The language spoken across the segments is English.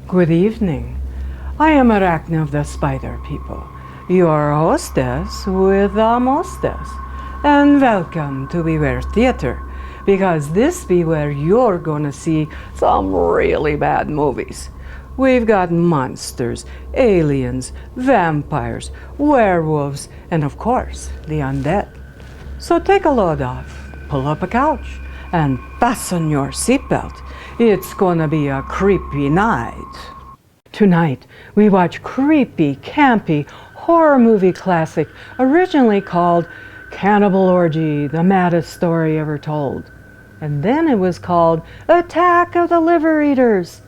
Good evening. I am Arachna of the Spider People, your hostess with the mostess. And welcome to Beware Theater, because this be where you're gonna see some really bad movies. We've got monsters, aliens, vampires, werewolves, and of course, the undead. So take a load off, pull up a couch, and fasten your seatbelt. It's gonna be a creepy night. Tonight, we watch creepy, campy, horror movie classic, originally called Cannibal Orgy, the Maddest Story Ever Told. And then it was called Attack of the Liver Eaters.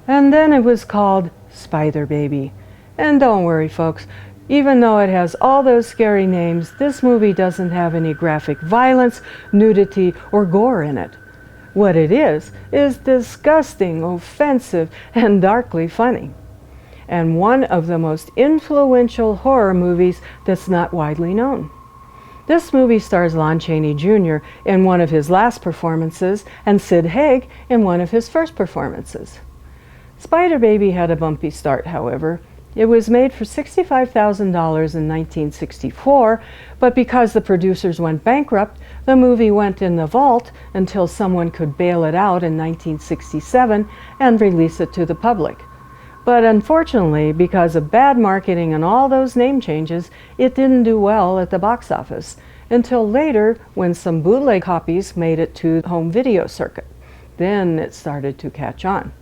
And then it was called Spider Baby. And don't worry, folks, even though it has all those scary names, this movie doesn't have any graphic violence, nudity, or gore in it. What it is disgusting, offensive, and darkly funny. And one of the most influential horror movies that's not widely known. This movie stars Lon Chaney Jr. in one of his last performances and Sid Haig in one of his first performances. Spider Baby had a bumpy start, however. It was made for $65,000 in 1964, but because the producers went bankrupt, the movie went in the vault until someone could bail it out in 1967 and release it to the public. But unfortunately, because of bad marketing and all those name changes, it didn't do well at the box office until later when some bootleg copies made it to the home video circuit. Then it started to catch on.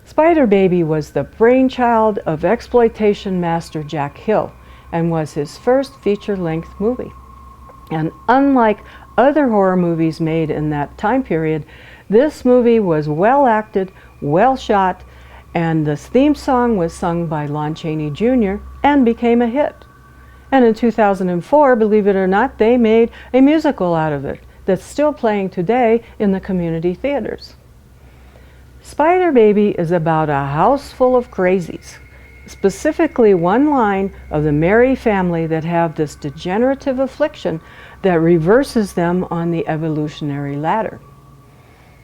Spider Baby was the brainchild of exploitation master Jack Hill and was his first feature-length movie. And unlike other horror movies made in that time period, this movie was well acted, well shot, and the theme song was sung by Lon Chaney Jr. and became a hit. And in 2004, believe it or not, they made a musical out of it that's still playing today in the community theaters. Spider Baby is about a house full of crazies, specifically one line of the Mary family that have this degenerative affliction that reverses them on the evolutionary ladder.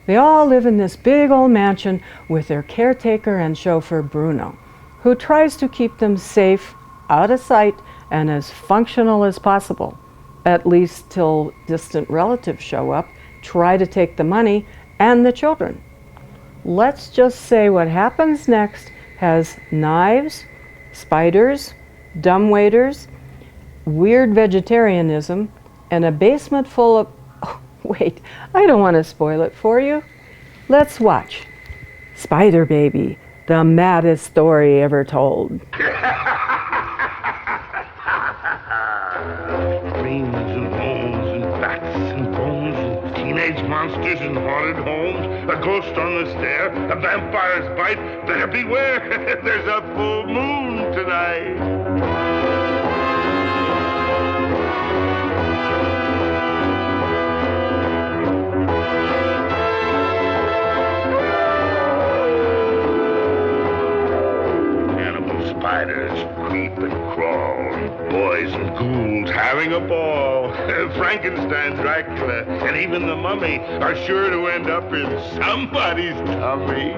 They all live in this big old mansion with their caretaker and chauffeur Bruno, who tries to keep them safe, out of sight, and as functional as possible, at least till distant relatives show up, try to take the money and the children. Let's just say what happens next has knives, spiders, dumbwaiters, weird vegetarianism, and a basement full of... Oh, wait, I don't want to spoil it for you. Let's watch Spider Baby, the maddest story ever told. Dreams and bones and bats and bones and teenage monsters and haunted homes, a ghost on the stair, a vampire's bite. Better beware, there's a full moon tonight. Spiders creep and crawl, boys and ghouls having a ball. Frankenstein, Dracula, and even the mummy are sure to end up in somebody's tummy.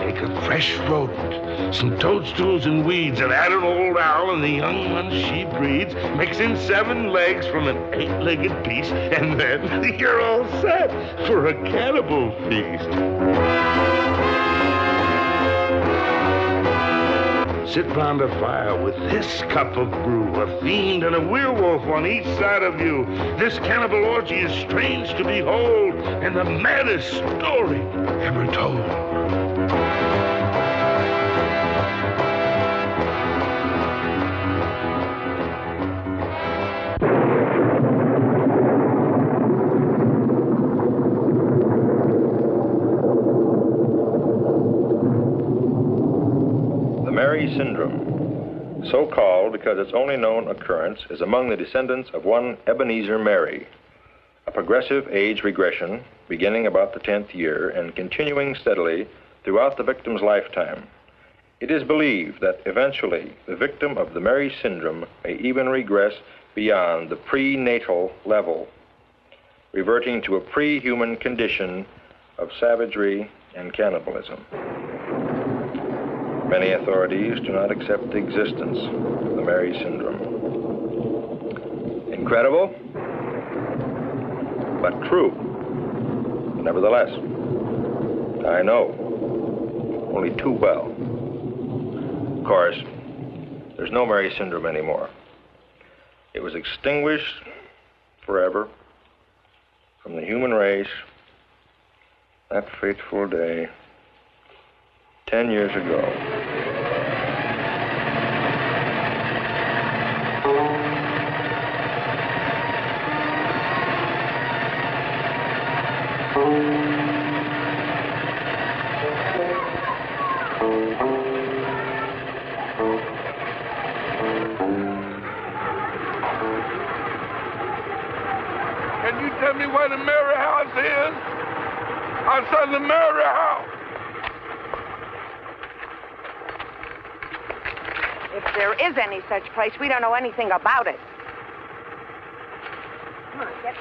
Take a fresh rodent, some toadstools and weeds, and add an old owl and the young ones she breeds, mixing 7 legs from an 8-legged piece, and then you're all set for a cannibal feast. Sit round a fire with this cup of brew, a fiend and a werewolf on each side of you. This cannibal orgy is strange to behold, and the maddest story ever told. Syndrome, so called because its only known occurrence is among the descendants of one Ebenezer Mary, a progressive age regression beginning about the 10th year and continuing steadily throughout the victim's lifetime. It is believed that eventually the victim of the Mary syndrome may even regress beyond the prenatal level, reverting to a pre-human condition of savagery and cannibalism. Many authorities do not accept the existence of the Mary syndrome. Incredible, but true. Nevertheless, I know only too well. Of course, there's no Mary syndrome anymore. It was extinguished forever from the human race that fateful day 10 years ago. Can you tell me where the Mary House is? I said the Mary House. If there is any such place, we don't know anything about it. Come on, get...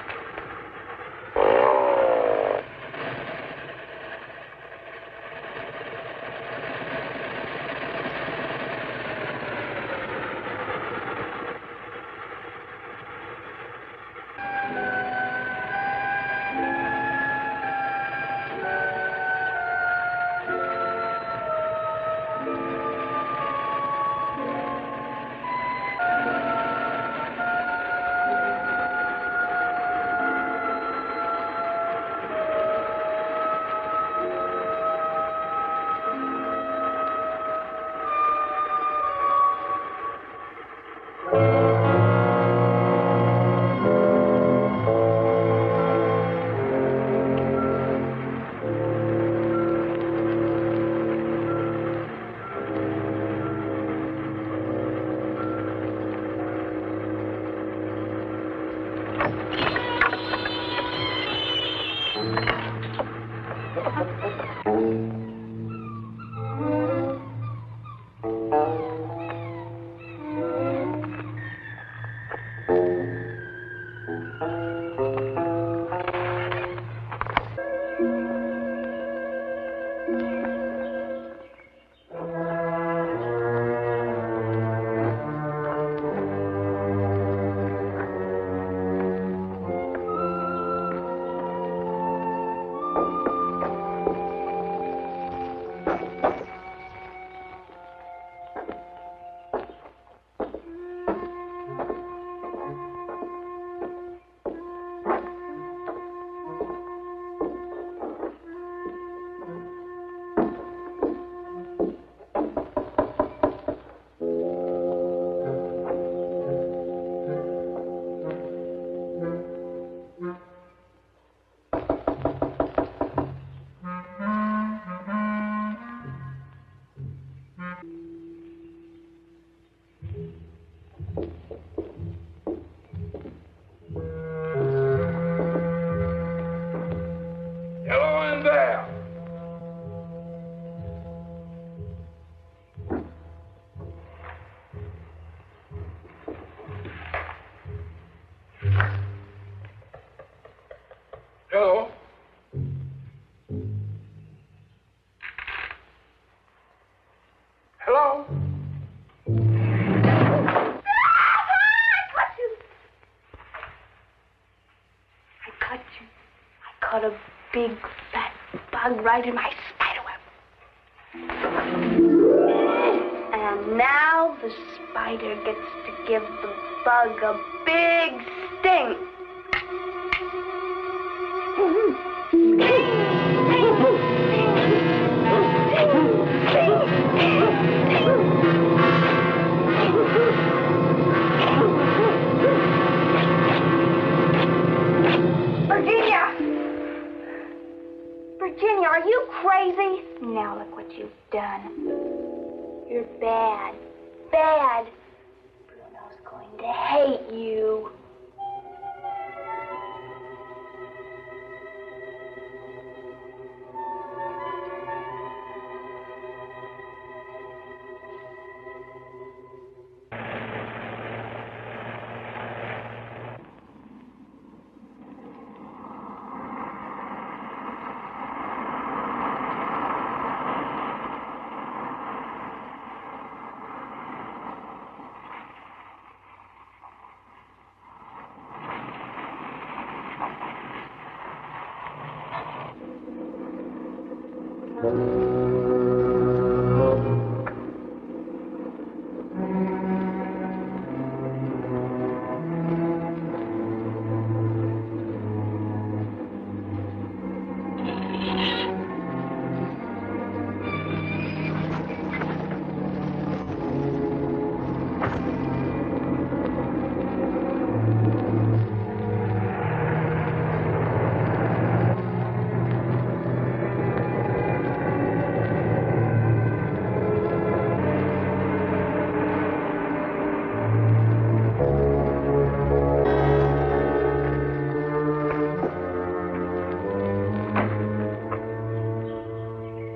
Hello? Hello? I caught a big, fat bug right in my spiderweb. And now the spider gets to give the bug a big sting. Virginia, are you crazy? Now look what you've done. You're bad. Bad. Bruno's going to hate you.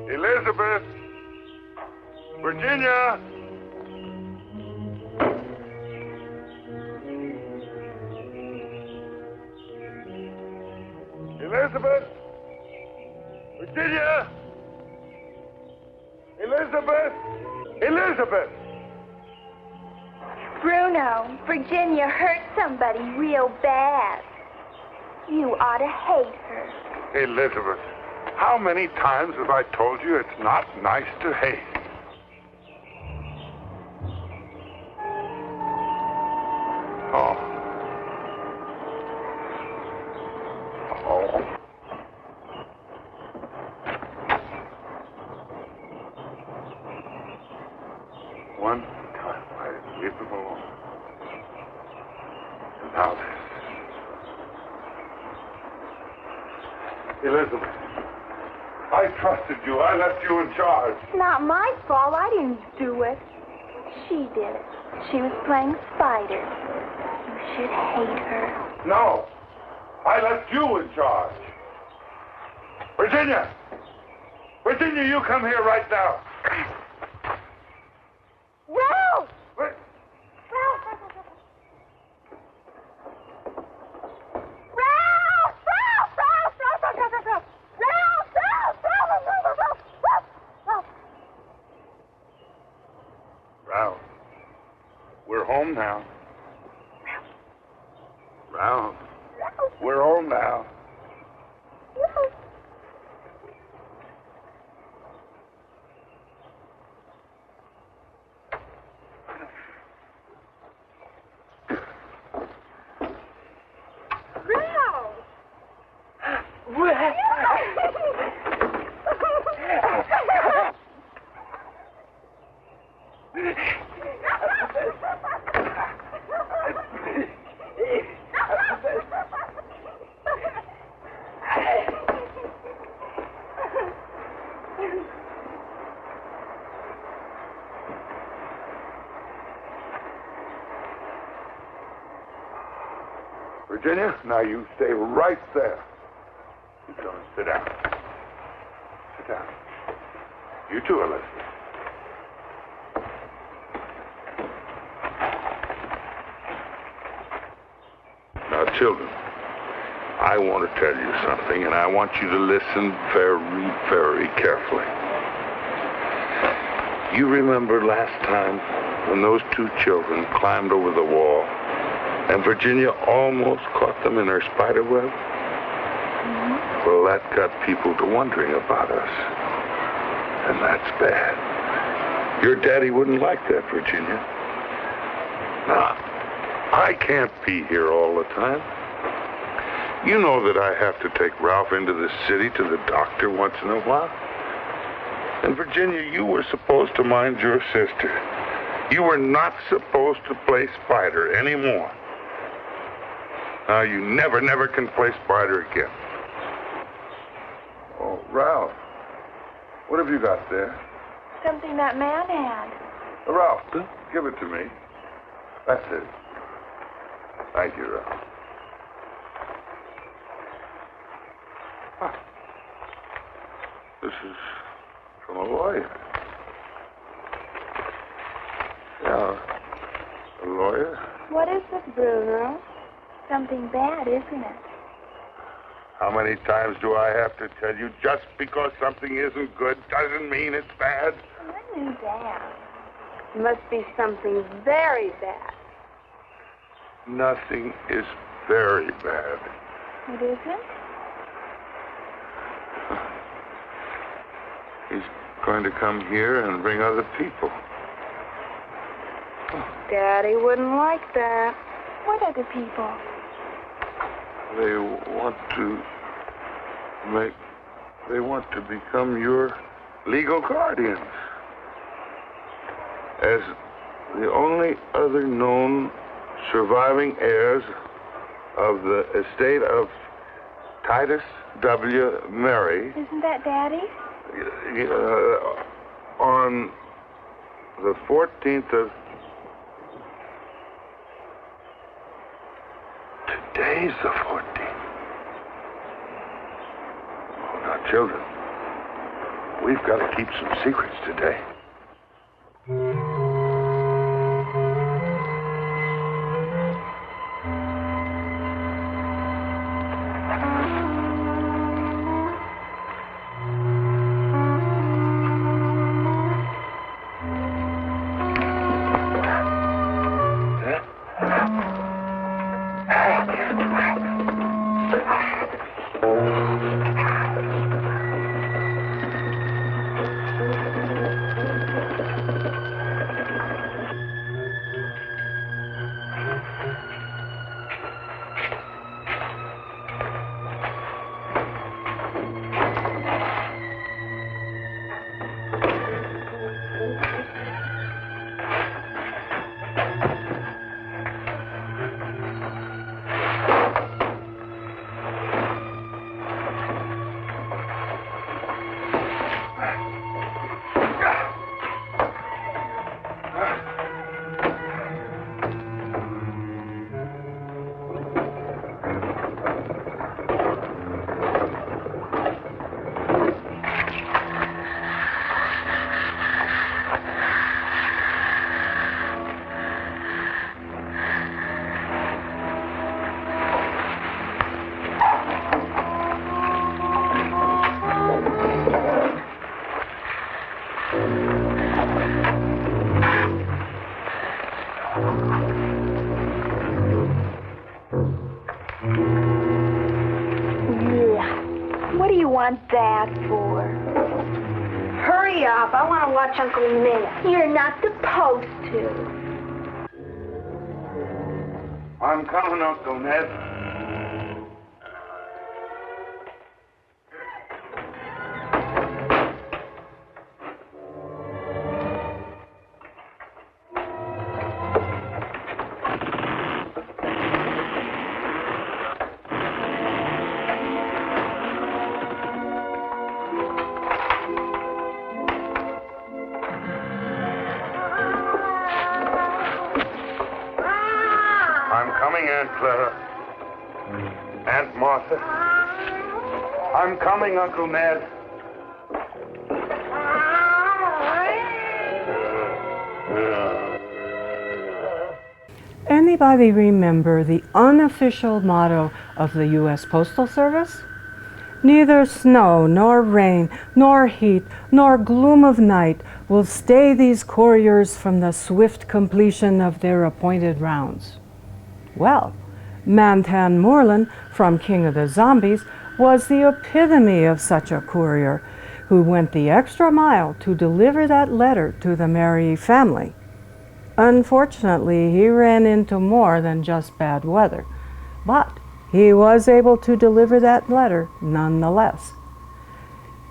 Elizabeth! Virginia! Elizabeth! Virginia! Elizabeth! Elizabeth! Bruno, Virginia hurt somebody real bad. You ought to hate her. Elizabeth, how many times have I told you it's not nice to hate? Oh. Oh. One time I leave them alone. And now this. Elizabeth, I trusted you. I left you in charge. It's not my fault. I didn't do it. She did it. She was playing spider. You should hate her. No, I left you in charge. Virginia! Virginia, you come here right now. Ralph! Wait. Ralph, we're home now. Ralph, we're home now. Virginia, now you stay right there. You come and sit down. Sit down. You too, Elizabeth. Now, children, I want to tell you something, and I want you to listen very, very carefully. You remember last time when those two children climbed over the wall and Virginia almost caught them in her spider web? Mm-hmm. Well, that got people to wondering about us. And that's bad. Your daddy wouldn't like that, Virginia. Now, I can't be here all the time. You know that I have to take Ralph into the city to the doctor once in a while. And Virginia, you were supposed to mind your sister. You were not supposed to play spider anymore. Now, you never can play spider again. Oh, Ralph, what have you got there? Something that man had. Ralph, give it to me. That's it. Thank you, Ralph. Huh. This is from a lawyer. Yeah, a lawyer. What is it, Bruno? Something bad, isn't it? How many times do I have to tell you, just because something isn't good doesn't mean it's bad? I knew that. It must be something very bad. Nothing is very bad. It isn't? He's going to come here and bring other people. Daddy wouldn't like that. What other people? They want to become your legal guardians. As the only other known surviving heirs of the estate of Titus W. Mary. Isn't that Daddy? On the 14th of... Today's the 14th. Oh, now, children, we've got to keep some secrets today. What do you want that for? Hurry up. I want to watch Uncle Ned. You're not supposed to. I'm coming, Uncle Ned. Aunt Clara. Aunt Martha. I'm coming, Uncle Ned. Anybody remember the unofficial motto of the U.S. Postal Service? Neither snow, nor rain, nor heat, nor gloom of night will stay these couriers from the swift completion of their appointed rounds. Well, Mantan Moreland from King of the Zombies was the epitome of such a courier who went the extra mile to deliver that letter to the Mary family. Unfortunately, he ran into more than just bad weather, but he was able to deliver that letter nonetheless.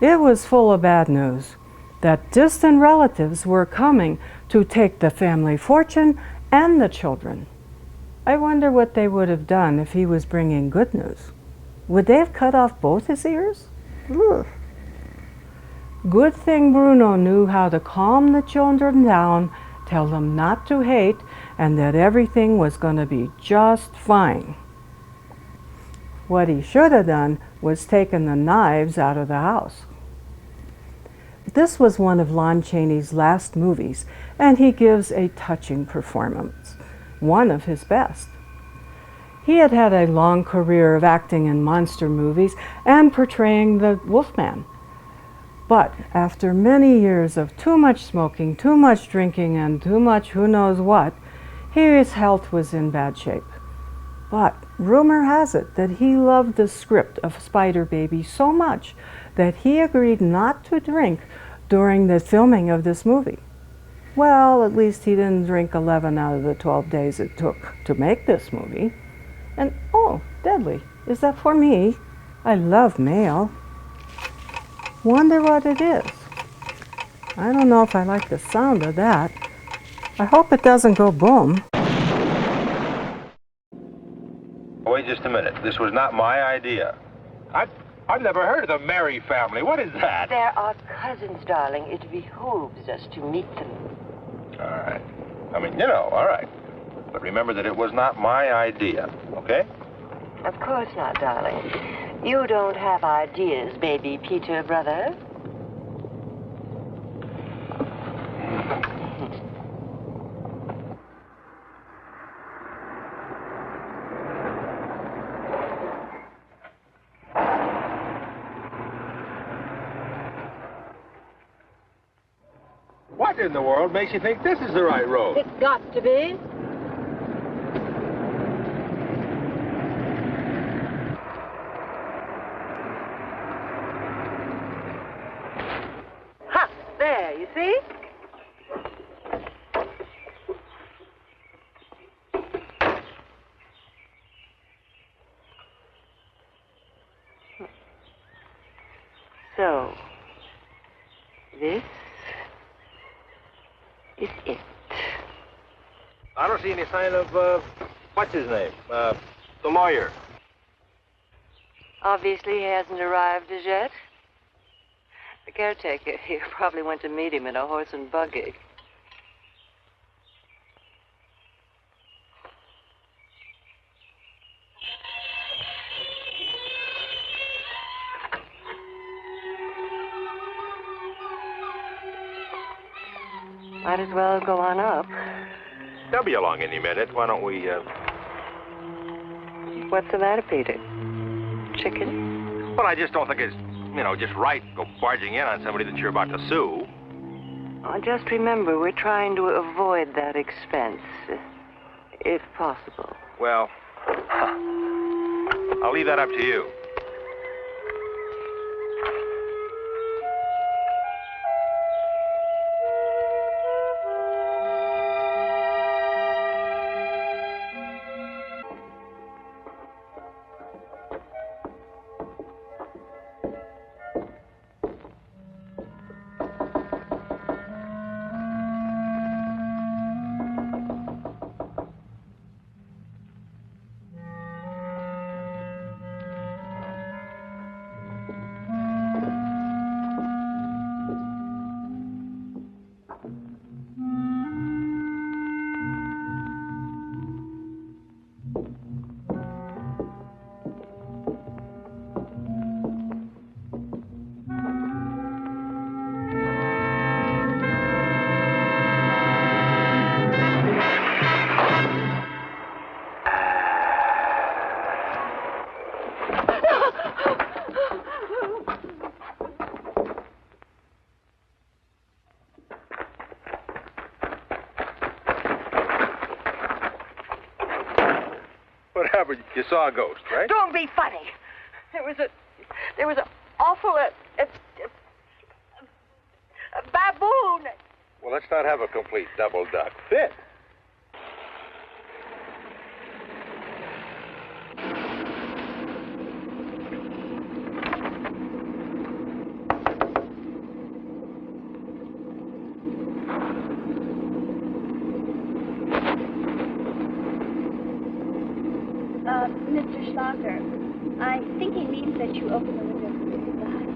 It was full of bad news that distant relatives were coming to take the family fortune and the children. I wonder what they would have done if he was bringing good news. Would they have cut off both his ears? Ugh. Good thing Bruno knew how to calm the children down, tell them not to hate, and that everything was going to be just fine. What he should have done was taken the knives out of the house. This was one of Lon Chaney's last movies, and he gives a touching performance, one of his best. He had had a long career of acting in monster movies and portraying the Wolfman. But after many years of too much smoking, too much drinking, and too much who knows what, his health was in bad shape. But rumor has it that he loved the script of Spider Baby so much that he agreed not to drink during the filming of this movie. Well, at least he didn't drink 11 out of the 12 days it took to make this movie. And, oh, Deadly, is that for me? I love mail. Wonder what it is. I don't know if I like the sound of that. I hope it doesn't go boom. Wait just a minute. This was not my idea. I've never heard of the Mary family. What is that? They're our cousins, darling. It behooves us to meet them. All right. I mean, you know, all right. But remember that it was not my idea, okay? Of course not, darling. You don't have ideas, baby Peter, brother. What in the world makes you think this is the right road? It's got to be. Ha! There, you see? So, this is it. I don't see any sign of, what's his name? The lawyer. Obviously, he hasn't arrived as yet. The caretaker here probably went to meet him in a horse and buggy. Might as well go on up. They'll be along any minute. Why don't we, What's the matter, Peter? Chicken? Well, I just don't think it's, you know, just right to go barging in on somebody that you're about to sue. Oh, just remember, we're trying to avoid that expense, if possible. Well, I'll leave that up to you. What happened? You saw a ghost, right? Don't be funny. There was an awful a baboon. Well, let's not have a complete double duck fit. Mr. Schlager, I think he means that you open the window from inside.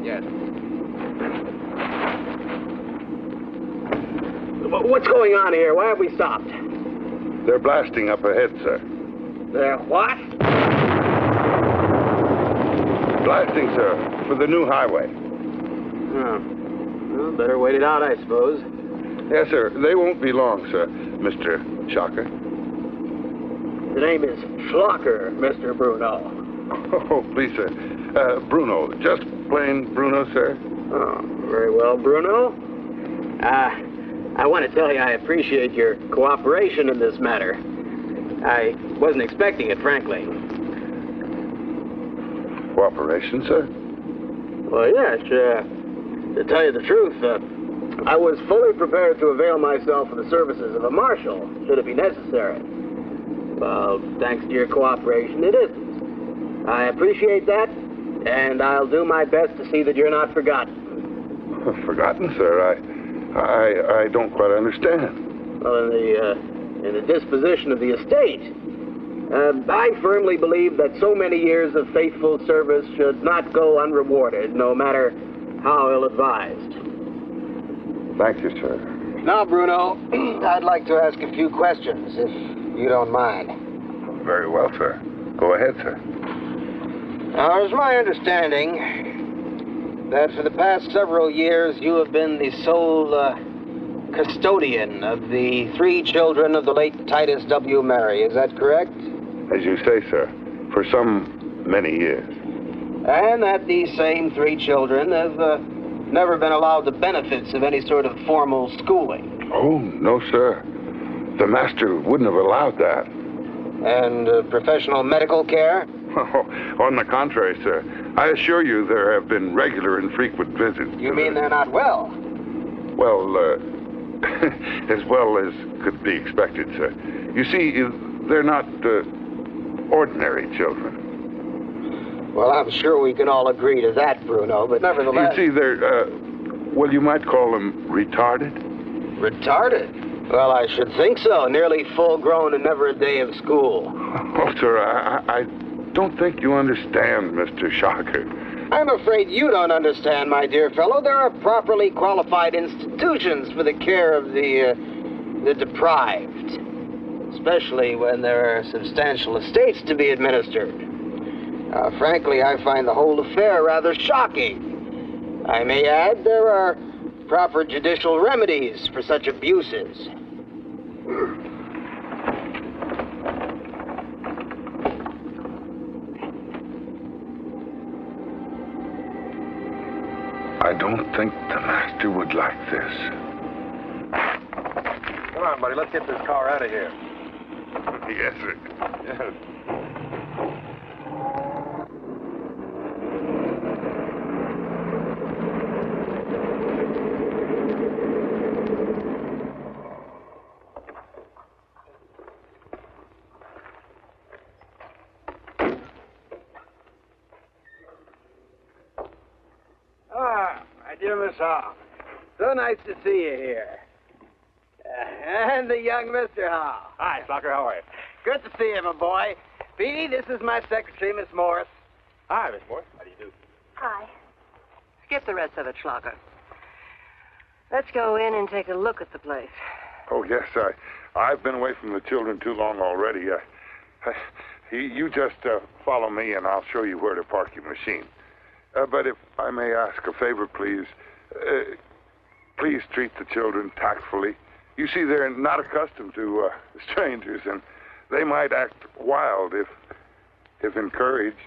Yes. What's going on here? Why have we stopped? They're blasting up ahead, sir. They're what? Blasting, sir, for the new highway. Oh. Well, better wait it out, I suppose. Yes, sir. They won't be long, sir, Mr. Shocker. The name is Schlocker, Mr. Bruno. Oh, please, sir. Bruno. Just plain Bruno, sir. Oh, very well, Bruno. I want to tell you I appreciate your cooperation in this matter. I wasn't expecting it, frankly. Cooperation, sir? Well, yes, to tell you the truth, I was fully prepared to avail myself of the services of a marshal, should it be necessary. Well, thanks to your cooperation, it isn't. I appreciate that, and I'll do my best to see that you're not forgotten. Forgotten, sir? I don't quite understand. Well, in the disposition of the estate, I firmly believe that so many years of faithful service should not go unrewarded, no matter how ill-advised. Thank you, sir. Now, Bruno, I'd like to ask a few questions, if you don't mind. Very well, sir. Go ahead, sir. Now, it's my understanding that for the past several years you have been the sole custodian of the 3 children of the late Titus W. Murray. Is that correct? As you say, sir, for many years. And that these same 3 children have never been allowed the benefits of any sort of formal schooling. Oh, no, sir. The master wouldn't have allowed that. And professional medical care? Oh, on the contrary, sir. I assure you there have been regular and frequent visits. You mean they're not well? Well, as well as could be expected, sir. You see, they're not ordinary children. Well, I'm sure we can all agree to that, Bruno, but nevertheless... You see, they're, well, you might call them retarded. Retarded? Well, I should think so. Nearly full-grown and never a day of school. Oh, sir, I don't think you understand, Mr. Shocker. I'm afraid you don't understand, my dear fellow. There are properly qualified institutions for the care of the deprived, especially when there are substantial estates to be administered. Frankly, I find the whole affair rather shocking. I may add, there are proper judicial remedies for such abuses. I don't think the master would like this. Come on, buddy, let's get this car out of here. Yes, sir. Yes. My dear Miss Hall, so nice to see you here. And the young Mr. Hall. Hi, Sucker, how are you? Good to see you, my boy. Petey, this is my secretary, Miss Morris. Hi, Miss Morris. How do you do? Hi. Skip the rest of it, Schlager. Let's go in and take a look at the place. Oh, yes, I've been away from the children too long already. You just follow me, and I'll show you where to park your machine. But if I may ask a favor, please, please treat the children tactfully. You see, they're not accustomed to strangers, and they might act wild if encouraged.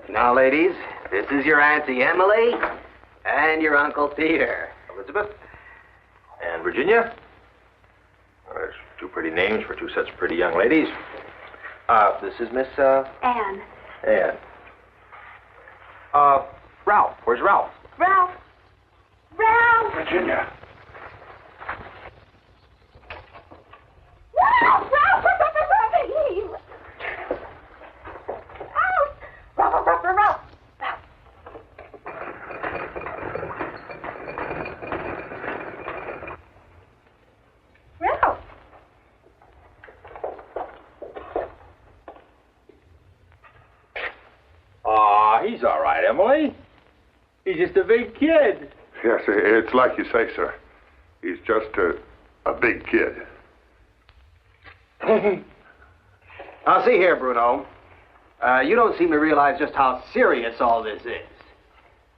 Now, ladies, this is your Auntie Emily and your Uncle Peter. Elizabeth? And Virginia? Well, there's 2 pretty names for 2 such pretty young ladies. This is Miss, Anne. Anne. Ralph. Where's Ralph? Ralph! Ralph! Virginia. Ralph! Ralph! Ralph! Ralph! Ralph! Ralph! He's all right, Emily. He's just a big kid. Yes, it's like you say, sir. He's just a big kid. Now, see here, Bruno. You don't seem to realize just how serious all this is.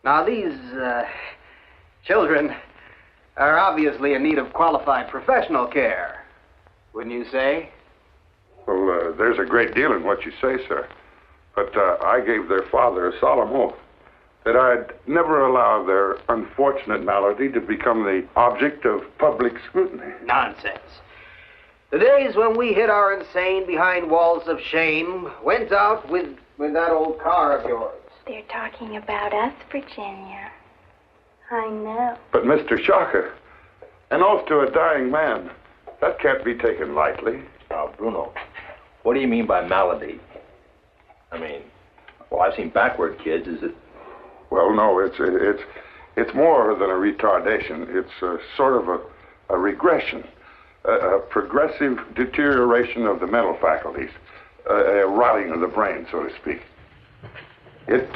Now, these children are obviously in need of qualified professional care, wouldn't you say? Well, there's a great deal in what you say, sir. But I gave their father a solemn oath that I'd never allow their unfortunate malady to become the object of public scrutiny. Nonsense. The days when we hid our insane behind walls of shame went out with that old car of yours. They're talking about us, Virginia. I know. But, Mr. Shocker, an oath to a dying man, that can't be taken lightly. Now, Bruno, what do you mean by malady? I mean, well, I've seen backward kids. Is it? Well, no, it's more than a retardation. It's sort of a regression, a progressive deterioration of the mental faculties, a rotting of the brain, so to speak. It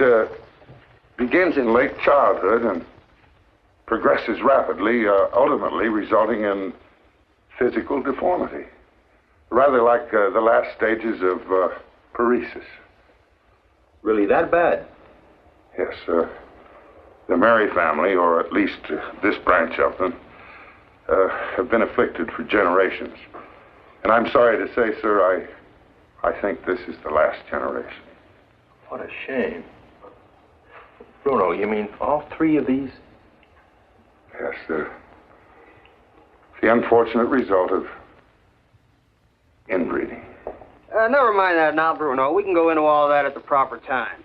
begins in late childhood and progresses rapidly, ultimately resulting in physical deformity, rather like the last stages of paresis. Really that bad? Yes, the Mary family, or at least this branch of them, have been afflicted for generations. And I'm sorry to say, sir, I think this is the last generation. What a shame. Bruno, you mean all three of these? Yes, the unfortunate result of inbreeding. Never mind that now, Bruno. We can go into all that at the proper time.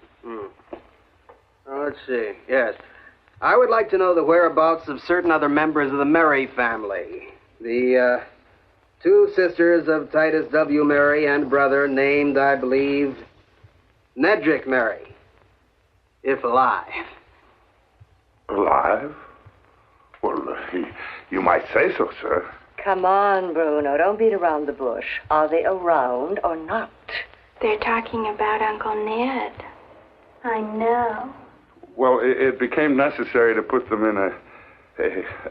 Let's see. Yes. I would like to know the whereabouts of certain other members of the Mary family. The two sisters of Titus W. Mary and brother named, I believe, Nedrick Mary, if alive. Alive? Well, you might say so, sir. Come on, Bruno. Don't beat around the bush. Are they around or not? They're talking about Uncle Ned. I know. Well, it became necessary to put them in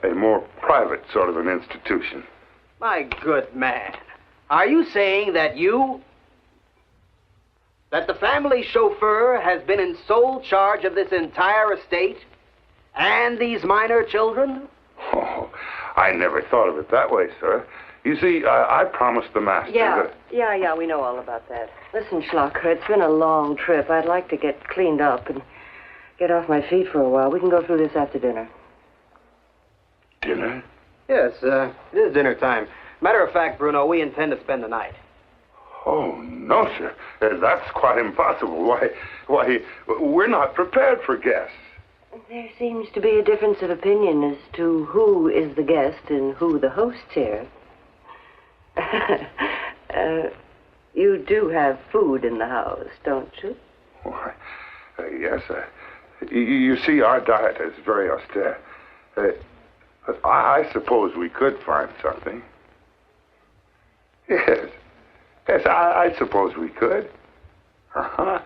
a more private sort of an institution. My good man, are you saying that the family chauffeur has been in sole charge of this entire estate and these minor children? Oh, I never thought of it that way, sir. You see, I promised the master that... Yeah, we know all about that. Listen, Schlocker, it's been a long trip. I'd like to get cleaned up and get off my feet for a while. We can go through this after dinner. Dinner? Yes, it is dinner time. Matter of fact, Bruno, we intend to spend the night. Oh, no, sir. That's quite impossible. Why, we're not prepared for guests. There seems to be a difference of opinion as to who is the guest and who the host here. You do have food in the house, don't you? Why, yes. You see, our diet is very austere. But I suppose we could find something. Yes, I suppose we could. Uh-huh.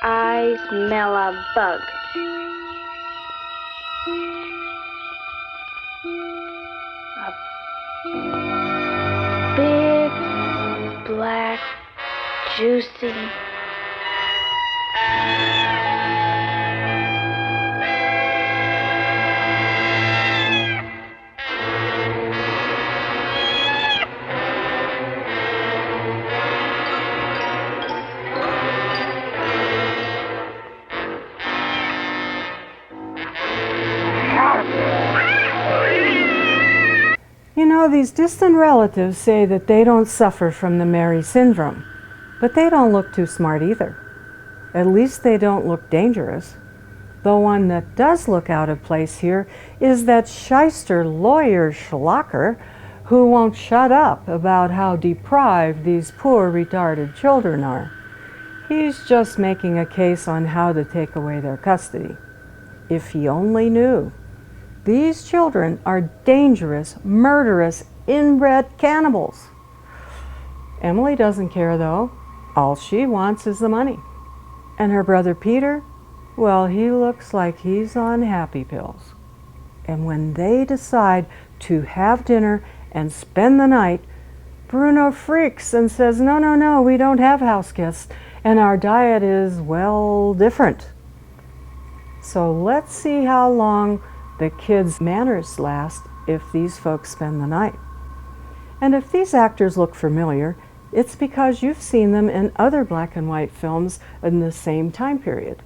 I smell a bug. A big, black, juicy. You know, these distant relatives say that they don't suffer from the Mary syndrome, but they don't look too smart either. At least they don't look dangerous. The one that does look out of place here is that shyster lawyer Schlocker, who won't shut up about how deprived these poor retarded children are. He's just making a case on how to take away their custody. If he only knew. These children are dangerous, murderous, inbred cannibals. Emily doesn't care, though. All she wants is the money. And her brother Peter, well, he looks like he's on happy pills. And when they decide to have dinner and spend the night, Bruno freaks and says, no, we don't have house guests, and our diet is, well, different. So let's see how long the kids' manners last if these folks spend the night. And if these actors look familiar, it's because you've seen them in other black and white films in the same time period.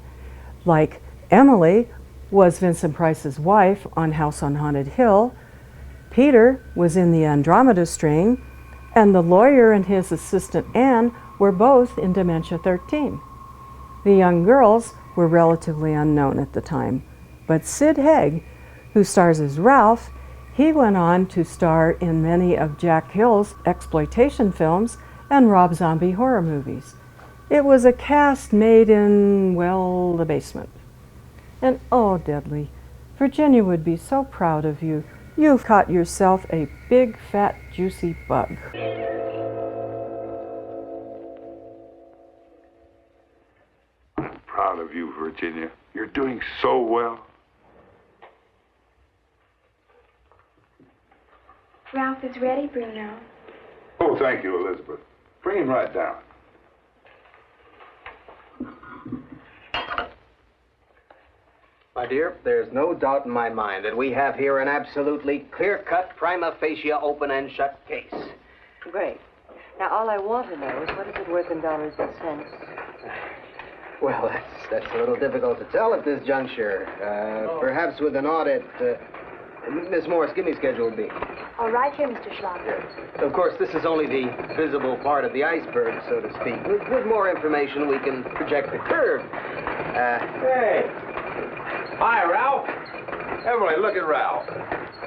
Like Emily was Vincent Price's wife on House on Haunted Hill, Peter was in The Andromeda Strain, and the lawyer and his assistant Anne were both in Dementia 13. The young girls were relatively unknown at the time, but Sid Haig, who stars as Ralph, he went on to star in many of Jack Hill's exploitation films and Rob Zombie horror movies. It was a cast made in, well, the basement. And oh, Deadly, Virginia would be so proud of you. You've caught yourself a big, fat, juicy bug. I'm proud of you, Virginia. You're doing so well. Ralph is ready, Bruno. Oh, thank you, Elizabeth. Bring him right down. My dear, there's no doubt in my mind that we have here an absolutely clear-cut, prima facie, open and shut case. Great. Now, all I want to know is what is it worth in dollars and cents? Well, that's a little difficult to tell at this juncture. Perhaps with an audit. Miss Morris, give me Schedule B. All right here, Mr. Schlager. Of course, this is only the visible part of the iceberg, so to speak. With more information, we can project the curve. Hey. Hi, Ralph. Emily, look at Ralph.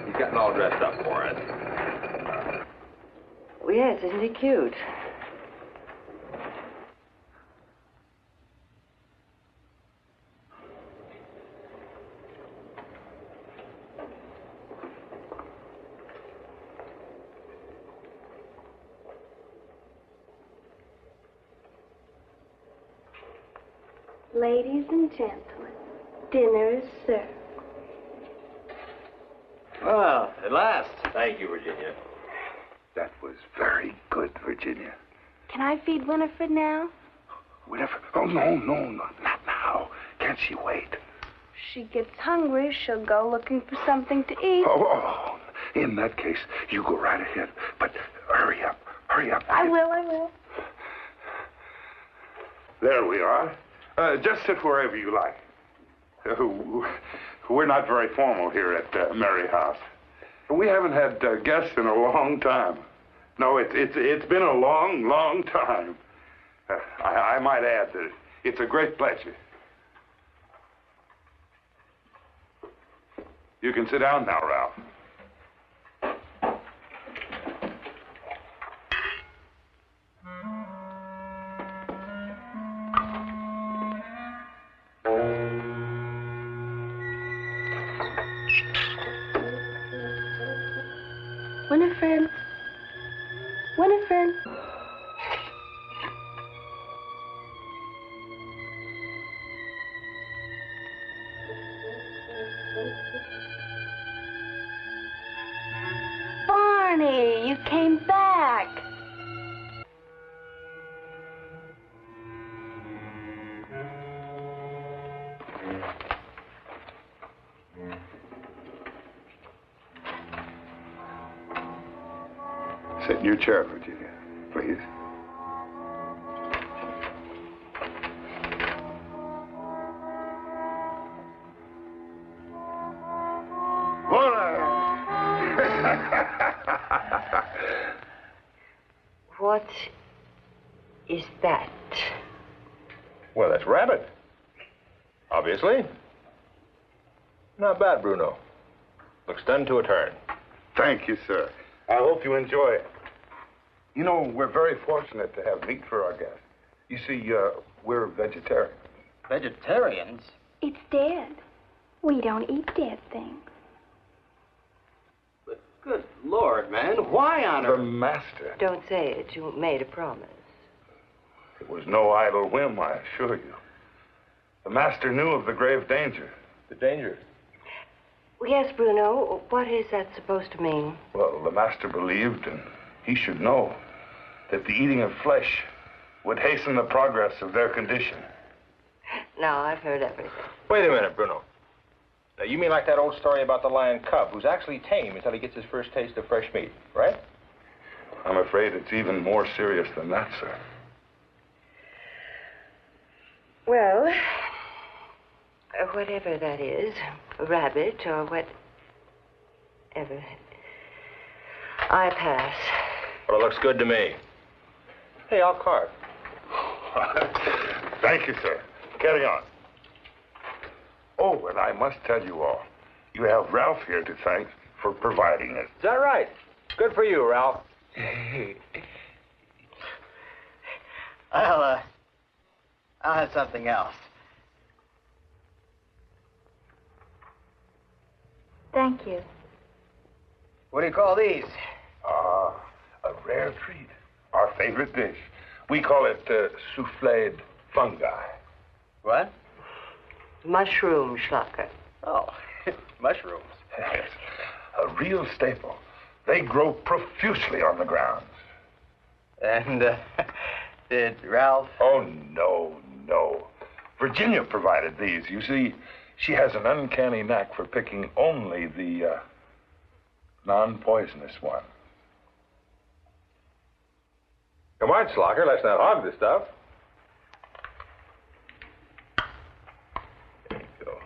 He's getting all dressed up for us. Well, yes, isn't he cute? Ladies and gentlemen, dinner is served. Well, at last. Thank you, Virginia. That was very good, Virginia. Can I feed Winifred now? Winifred? Oh, no, not now. Can't she wait? She gets hungry, she'll go looking for something to eat. Oh, in that case, you go right ahead. But hurry up. I will. There we are. Just sit wherever you like. We're not very formal here at Mary House. We haven't had guests in a long time. No, it's been a long time. I might add that it's a great pleasure. You can sit down now, Ralph. Winifred. Barney, you came back. Sit in your chair, Virginia, please. What is that? Well, that's rabbit. Obviously. Not bad, Bruno. Looks done to a turn. Thank you, sir. I hope you enjoy it. You know, we're very fortunate to have meat for our guests. You see, we're vegetarians. Vegetarians? It's dead. We don't eat dead things. But good Lord, man, why on earth? The master. Don't say it. You made a promise. It was no idle whim, I assure you. The master knew of the grave danger. The danger? Yes, Bruno. What is that supposed to mean? Well, the master believed, and he should know, that the eating of flesh would hasten the progress of their condition. Now, I've heard everything. Wait a minute, Bruno. Now, you mean like that old story about the lion cub who's actually tame until he gets his first taste of fresh meat, right? I'm afraid it's even more serious than that, sir. Well, whatever that is, a rabbit or whatever, I pass. Well, it looks good to me. Hey, I'll carve. Thank you, sir. Carry on. Oh, and I must tell you all, you have Ralph here to thank for providing it. Is that right? Good for you, Ralph. I'll have something else. Thank you. What do you call these? Ah, a rare treat. Our favorite dish. We call it souffled fungi. What? Mushroom, Schlocker. Oh, mushrooms. Yes, a real staple. They grow profusely on the grounds. And did Ralph? Oh, no, no. Virginia provided these. You see, she has an uncanny knack for picking only the non-poisonous one. Come on, Schlocker, let's not hog the stuff. There you go.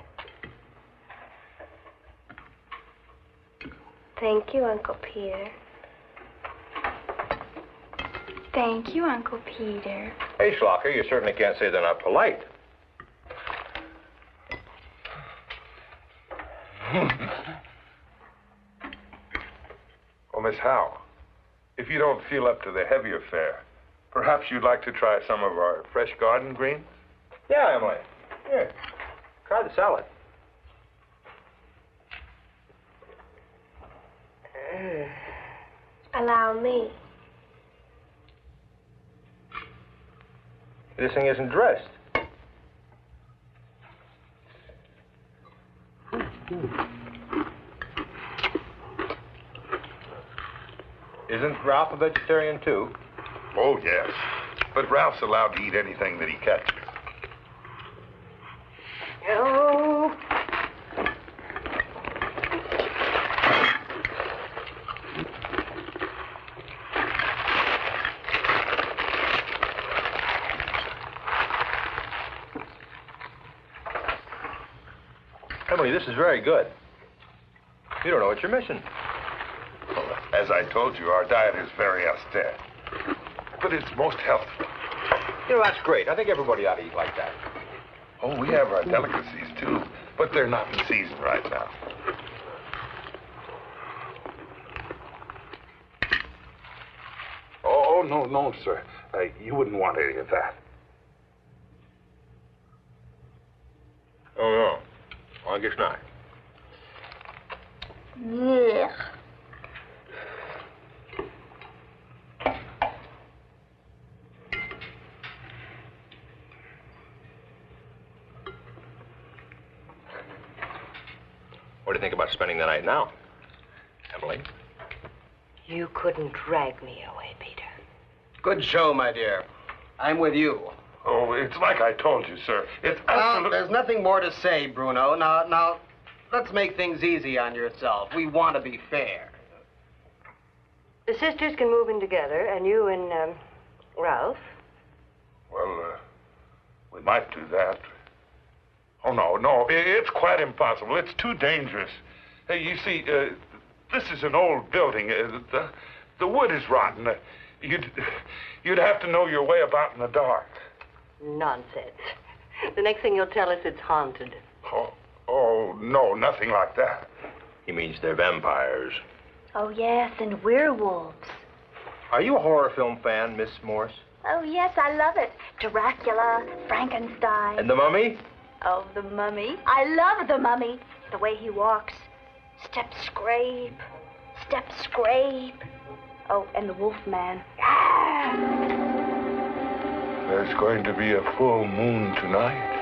Thank you, Uncle Peter. Thank you, Uncle Peter. Hey, Schlocker, you certainly can't say they're not polite. Well, Miss Howe, if you don't feel up to the heavier fare, perhaps you'd like to try some of our fresh garden greens? Yeah, Emily. Here, try the salad. Allow me. This thing isn't dressed. Isn't Ralph a vegetarian, too? Oh, yes. But Ralph's allowed to eat anything that he catches. Oh. Emily, this is very good. You don't know what you're missing. Well, as I told you, our diet is very austere. But it's most healthful. You know, that's great. I think everybody ought to eat like that. Oh, we have our delicacies, too. But they're not in season right now. Oh, no, sir. You wouldn't want any of that. Oh, no. Well, I guess not. Ugh. What do you think about spending the night now, Emily? You couldn't drag me away, Peter. Good show, my dear. I'm with you. Oh, it's like I told you, sir. It's Well, absolutely... there's nothing more to say, Bruno. Now, let's make things easy on yourself. We want to be fair. The sisters can move in together, and you and Ralph. Well, we might do that. Oh, no, it's quite impossible. It's too dangerous. Hey, you see, this is an old building. The wood is rotten. You'd have to know your way about in the dark. Nonsense. The next thing you'll tell us it's haunted. Oh, no, nothing like that. He means they're vampires. Oh, yes, and werewolves. Are you a horror film fan, Miss Morse? Oh, yes, I love it. Dracula, Frankenstein. And The Mummy? Oh, the Mummy. I love the Mummy. The way he walks. Step scrape. Step scrape. Oh, and the Wolfman. There's going to be a full moon tonight.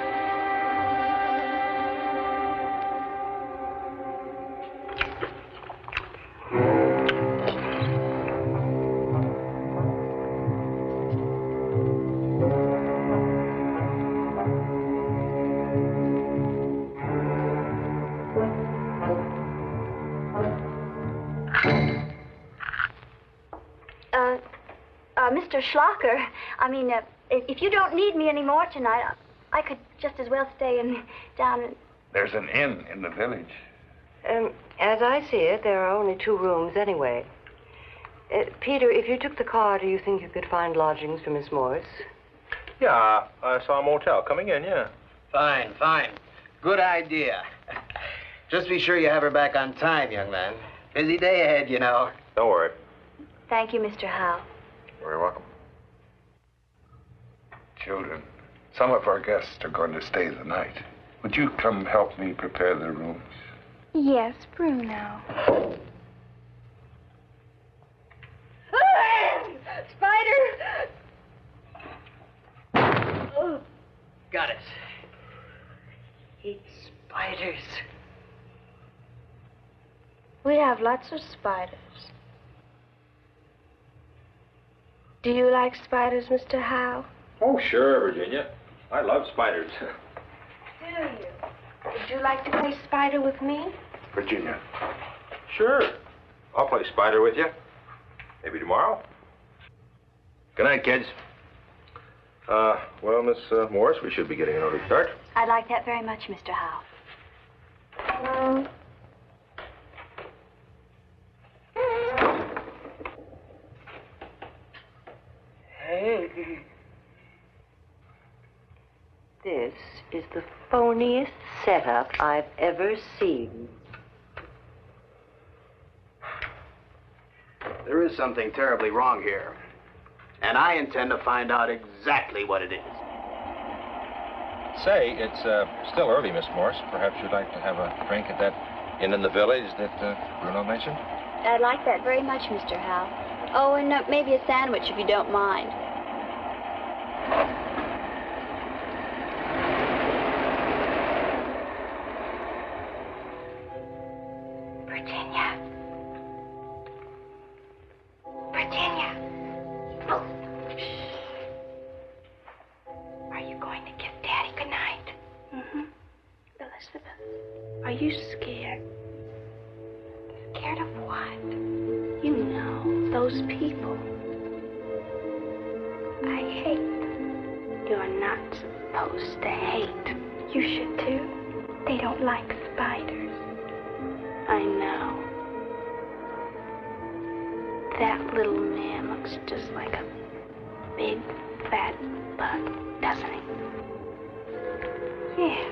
Mr. Schlocker. I mean, if you don't need me anymore tonight, I could just as well stay down in... There's an inn in the village. As I see it, there are only 2 rooms anyway. Peter, if you took the car, do you think you could find lodgings for Miss Morris? Yeah, I saw a motel coming in, yeah. Fine, fine. Good idea. Just be sure you have her back on time, young man. Busy day ahead, you know. Don't worry. Thank you, Mr. Howe. You're very welcome. Children, some of our guests are going to stay the night. Would you come help me prepare the rooms? Yes, Bruno. Spider! Oh, got it. Eat spiders. We have lots of spiders. Do you like spiders, Mr. Howe? Oh, sure, Virginia. I love spiders. Do you? Would you like to play spider with me? Virginia. Sure. I'll play spider with you. Maybe tomorrow. Good night, kids. Well, Miss Morris, we should be getting an early start. I'd like that very much, Mr. Howe. Hey. This is the phoniest setup I've ever seen. There is something terribly wrong here. And I intend to find out exactly what it is. Say, it's still early, Miss Morris. Perhaps you'd like to have a drink at that inn in the village that Bruno mentioned? I'd like that very much, Mr. Howe. Oh, and maybe a sandwich if you don't mind. Virginia. Virginia. Oh. Are you going to kiss Daddy goodnight? Mm-hmm. Elizabeth, are you scared? Scared of what? You know, those people. I hate. You're not supposed to hate. You should too. They don't like spiders. I know. That little man looks just like a big, fat bug, doesn't he? Yes,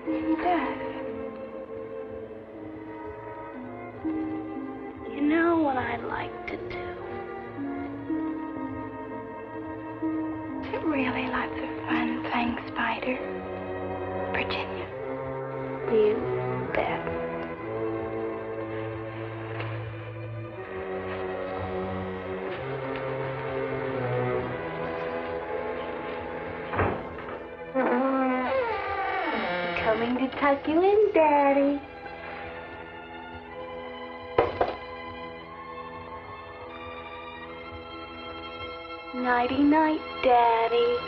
he does. You know what I like to do? Is it really lots of fun playing spider? Virginia? You bet. Coming to tuck you in, Daddy. Nighty-night, Daddy.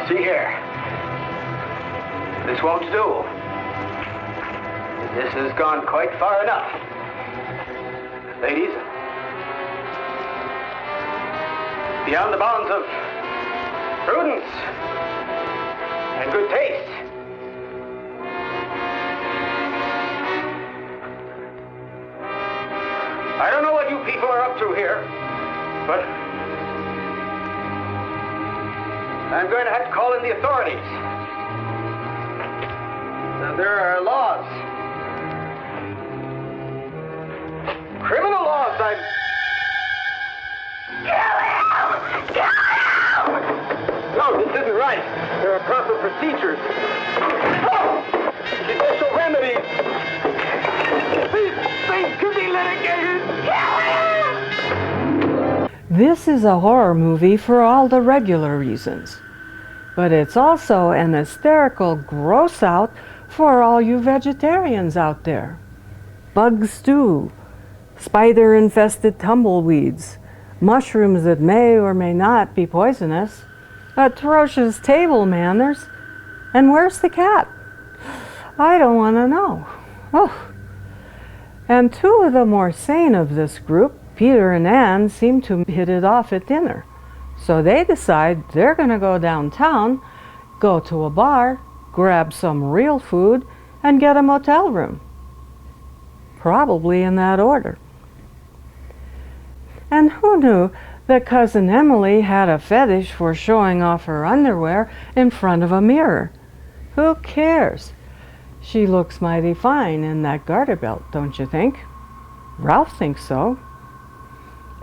See here. This won't do. This has gone quite far enough. Ladies, beyond the bounds of prudence and good taste, I don't know what you people are up to here, but I'm going to have to call in the authorities. Now, there are laws. Criminal laws, No, this isn't right. There are proper procedures. Judicial remedies. These things could be litigated. This is a horror movie for all the regular reasons. But it's also an hysterical gross out for all you vegetarians out there. Bug stew, spider-infested tumbleweeds, mushrooms that may or may not be poisonous, atrocious table manners, and where's the cat? I don't want to know. Oh. And two of the more sane of this group, Peter and Ann, seem to hit it off at dinner. So they decide they're going to go downtown, go to a bar, grab some real food, and get a motel room. Probably in that order. And who knew that Cousin Emily had a fetish for showing off her underwear in front of a mirror? Who cares? She looks mighty fine in that garter belt, don't you think? Ralph thinks so.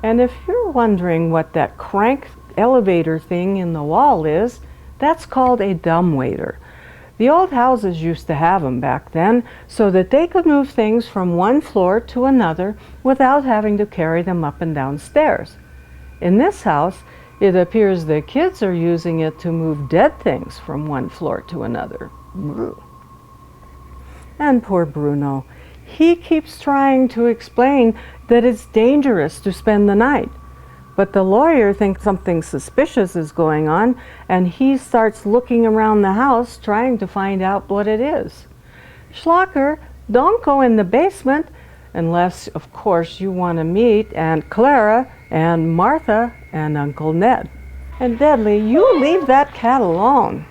And if you're wondering what that crank elevator thing in the wall is, that's called a dumbwaiter. The old houses used to have them back then so that they could move things from one floor to another without having to carry them up and down stairs. In this house, it appears the kids are using it to move dead things from one floor to another. And poor Bruno, he keeps trying to explain that it's dangerous to spend the night. But the lawyer thinks something suspicious is going on, and he starts looking around the house trying to find out what it is. Schlocker, don't go in the basement unless, of course, you want to meet Aunt Clara and Martha and Uncle Ned. And Deadly, you leave that cat alone.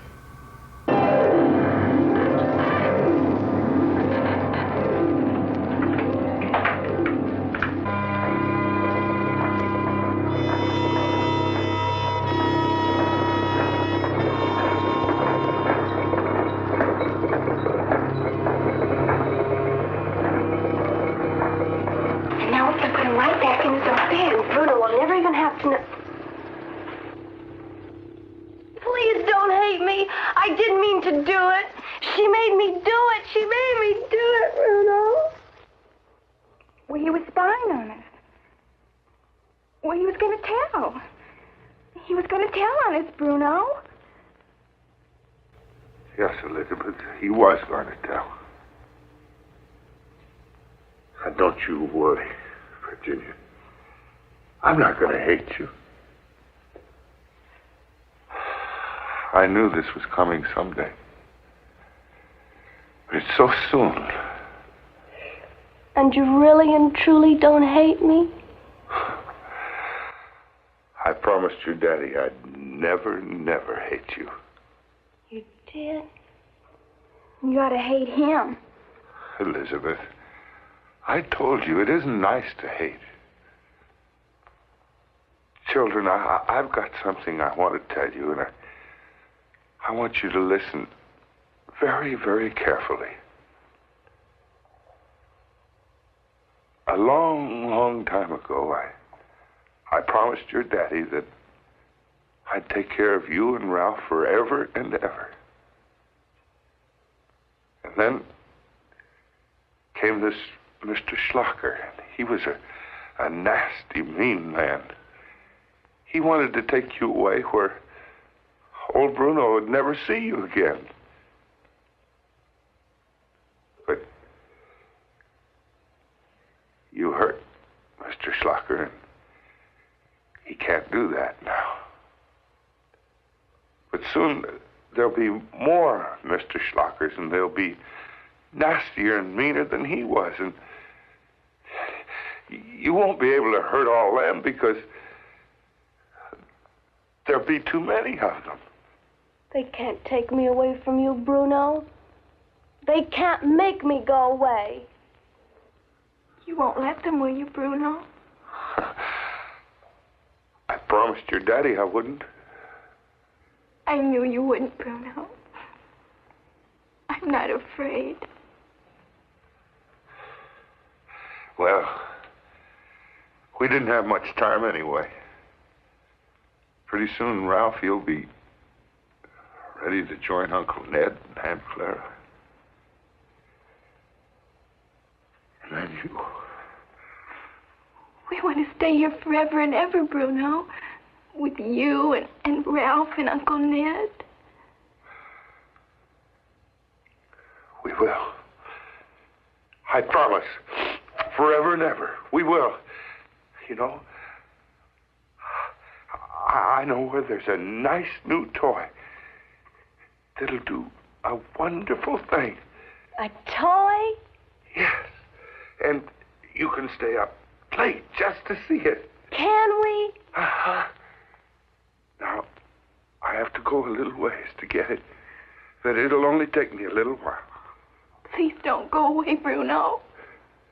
Please don't hate me. I didn't mean to do it. She made me do it. She made me do it, Bruno. Well, he was spying on us. Well, he was going to tell. He was going to tell on us, Bruno. Yes, Elizabeth, he was going to tell. Now, don't you worry, Virginia. I'm not going to hate you. I knew this was coming someday. But it's so soon. And you really and truly don't hate me? I promised your daddy I'd never, never hate you. You did? You ought to hate him. Elizabeth, I told you it isn't nice to hate. Children, I've got something I want to tell you, and I want you to listen very, very carefully. A long, long time ago, I promised your daddy that I'd take care of you and Ralph forever and ever. And then came this Mr. Schlocker. He was a nasty, mean man. He wanted to take you away where old Bruno would never see you again. But you hurt Mr. Schlocker, and he can't do that now. But soon there'll be more Mr. Schlockers, and they'll be nastier and meaner than he was, and you won't be able to hurt all them because there'll be too many of them. They can't take me away from you, Bruno. They can't make me go away. You won't let them, will you, Bruno? I promised your daddy I wouldn't. I knew you wouldn't, Bruno. I'm not afraid. Well, we didn't have much time anyway. Pretty soon, Ralph, you'll be ready to join Uncle Ned and Aunt Clara. And then you... We want to stay here forever and ever, Bruno. With you and Ralph and Uncle Ned. We will. I promise. Forever and ever. We will. You know, I know where there's a nice new toy that'll do a wonderful thing. A toy? Yes. And you can stay up late just to see it. Can we? Uh-huh. Now, I have to go a little ways to get it, but it'll only take me a little while. Please don't go away, Bruno.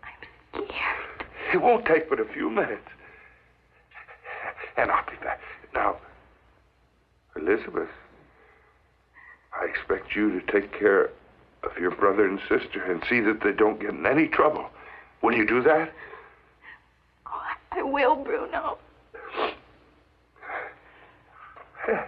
I'm scared. It won't take but a few minutes. And I'll be back. Now, Elizabeth, I expect you to take care of your brother and sister and see that they don't get in any trouble. Will you do that? Oh, I will, Bruno. Hurry.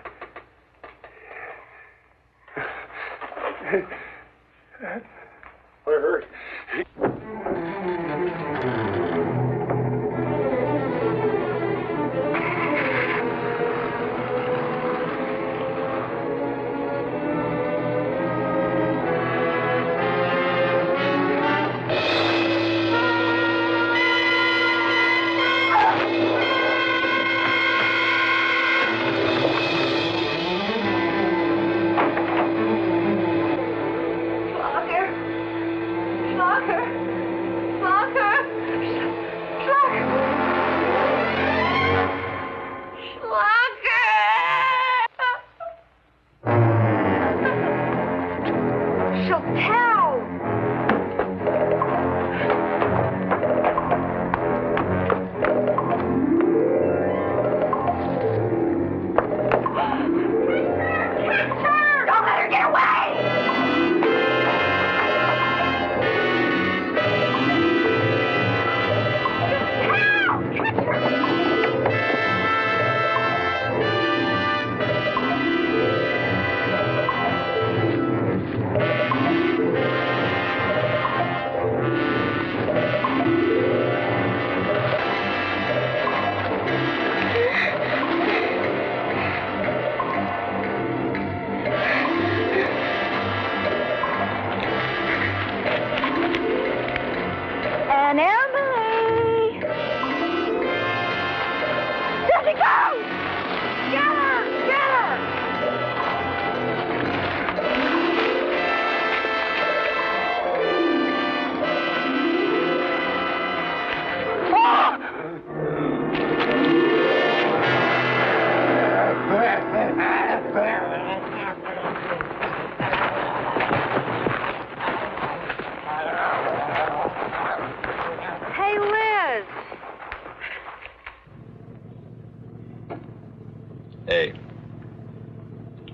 Hey,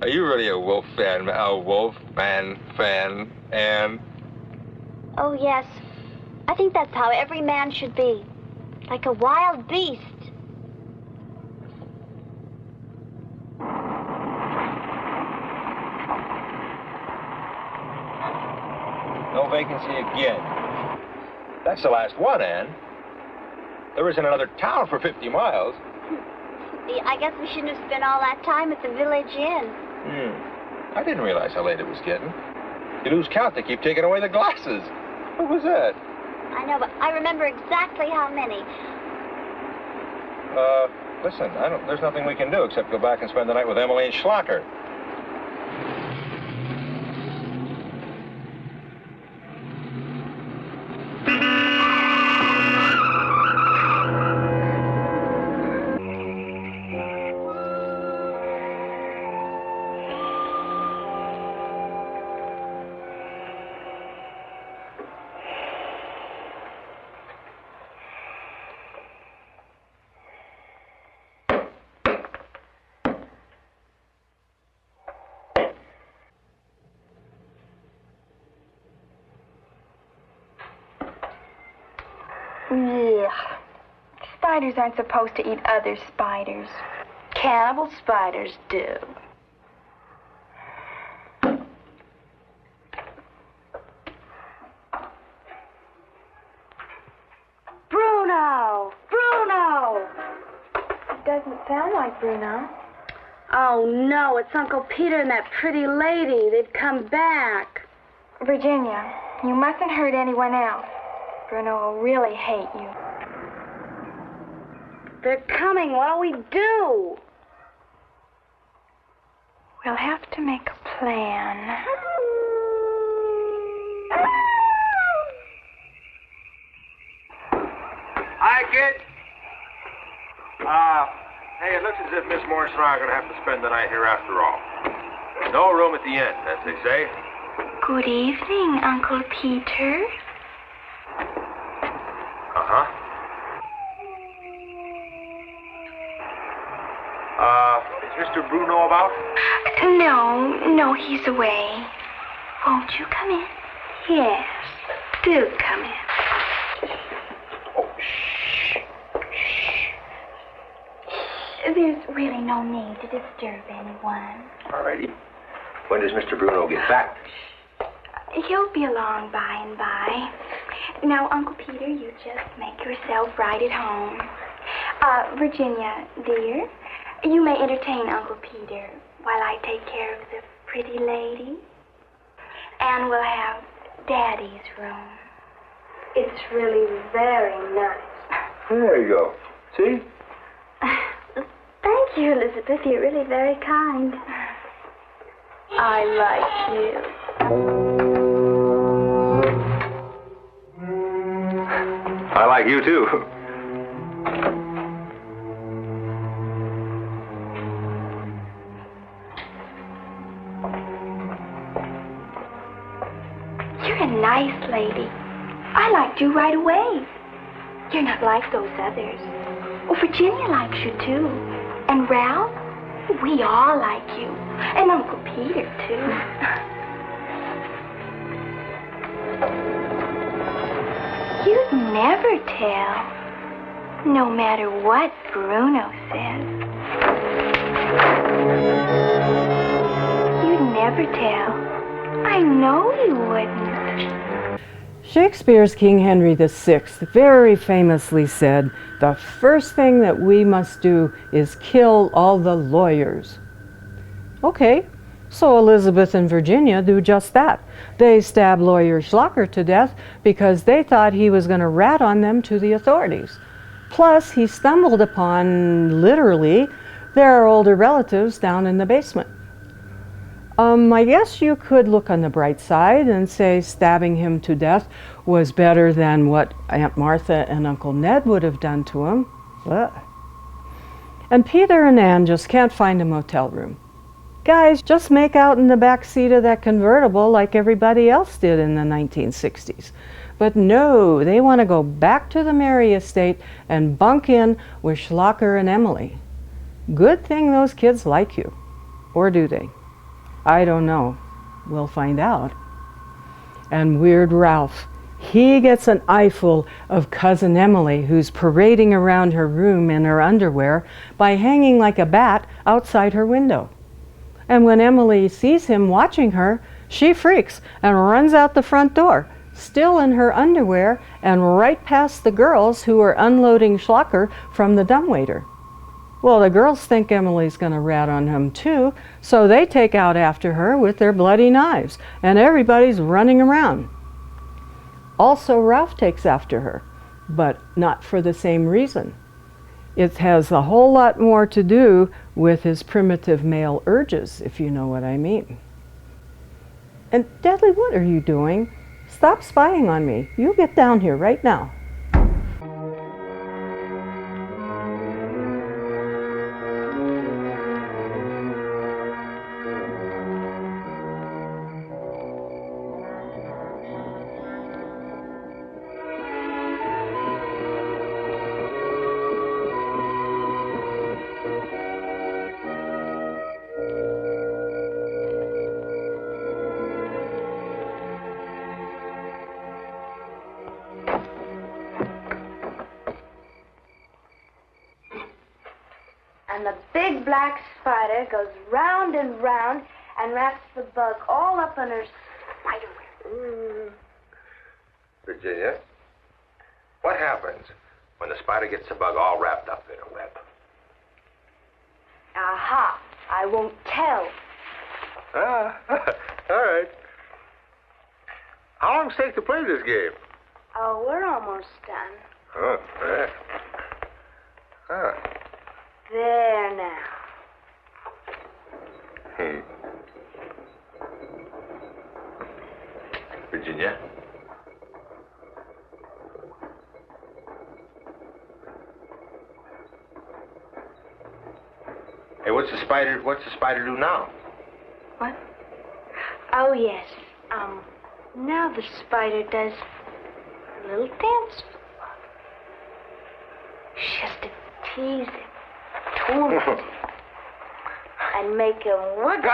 are you really a wolf fan? A wolf fan, and? Oh, yes. I think that's how every man should be. Like a wild beast. No vacancy again. That's the last one, Ann. There isn't another town for 50 miles. I guess we shouldn't have spent all that time at the village inn. I didn't realize how late it was getting. You lose count, they keep taking away the glasses. What was that? I know, but I remember exactly how many. Listen, there's nothing we can do except go back and spend the night with Emily and Schlocker. Yeah. Spiders aren't supposed to eat other spiders. Cannibal spiders do. Bruno! Bruno! It doesn't sound like Bruno. Oh, no, it's Uncle Peter and that pretty lady. They've come back. Virginia, you mustn't hurt anyone else. Bruno will really hate you. They're coming. What'll we do? We'll have to make a plan. Hi, kid. Hey, it looks as if Miss Moore and I are going to have to spend the night here after all. No room at the inn, as they say. Good evening, Uncle Peter. Mr. Bruno about? No, he's away. Won't you come in? Yes, do come in. Oh, shh. There's really no need to disturb anyone. All righty. When does Mr. Bruno get back? He'll be along by and by. Now, Uncle Peter, you just make yourself right at home. Virginia, dear, you may entertain Uncle Peter while I take care of the pretty lady. And we'll have Daddy's room. It's really very nice. There you go. See? Thank you, Elizabeth. You're really very kind. I like you. I like you, too. You're a nice lady. I liked you right away. You're not like those others. Oh, Virginia likes you, too. And Ralph, we all like you. And Uncle Peter, too. You'd never tell, no matter what Bruno says. You'd never tell. I know you wouldn't. Shakespeare's King Henry VI very famously said, "The first thing that we must do is kill all the lawyers." Okay, so Elizabeth and Virginia do just that. They stab lawyer Schlocker to death because they thought he was going to rat on them to the authorities. Plus, he stumbled upon, literally, their older relatives down in the basement. I guess you could look on the bright side and say stabbing him to death was better than what Aunt Martha and Uncle Ned would have done to him. Ugh. And Peter and Ann just can't find a motel room. Guys, just make out in the back seat of that convertible like everybody else did in the 1960s. But no, they want to go back to the Mary estate and bunk in with Schlocker and Emily. Good thing those kids like you. Or do they? I don't know. We'll find out. And Weird Ralph, he gets an eyeful of Cousin Emily, who's parading around her room in her underwear by hanging like a bat outside her window. And when Emily sees him watching her, she freaks and runs out the front door, still in her underwear, and right past the girls who are unloading Schlocker from the dumbwaiter. Well, the girls think Emily's going to rat on him too, so they take out after her with their bloody knives, and everybody's running around. Also, Ralph takes after her, but not for the same reason. It has a whole lot more to do with his primitive male urges, if you know what I mean. And Deadly, what are you doing? Stop spying on me. You get down here right now. And the big black spider goes round and round and wraps the bug all up in her spiderweb. Virginia, what happens when the spider gets the bug all wrapped up in a web? Aha, I won't tell. Ah, all right. How long does it take to play this game? Oh, we're almost done. Oh, yeah. Huh. There now. Virginia? Hey, what's the spider do now? What? Oh, yes. Now the spider does a little dance for the bug. Just to tease him, torment him. and make him wiggle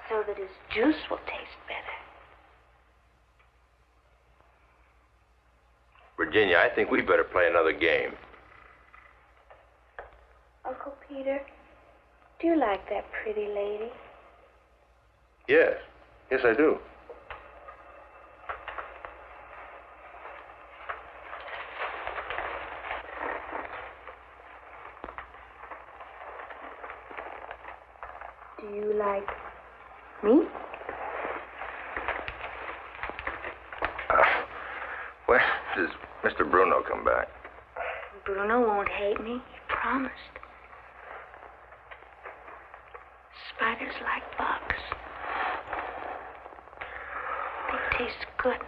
so that his juice will taste better. Virginia, I think we better play another game. Uncle Peter, do you like that pretty lady? Yes. Yes, I do. Do you like me? When does Mr. Bruno come back? Bruno won't hate me. He promised. Spiders like bugs. They taste good.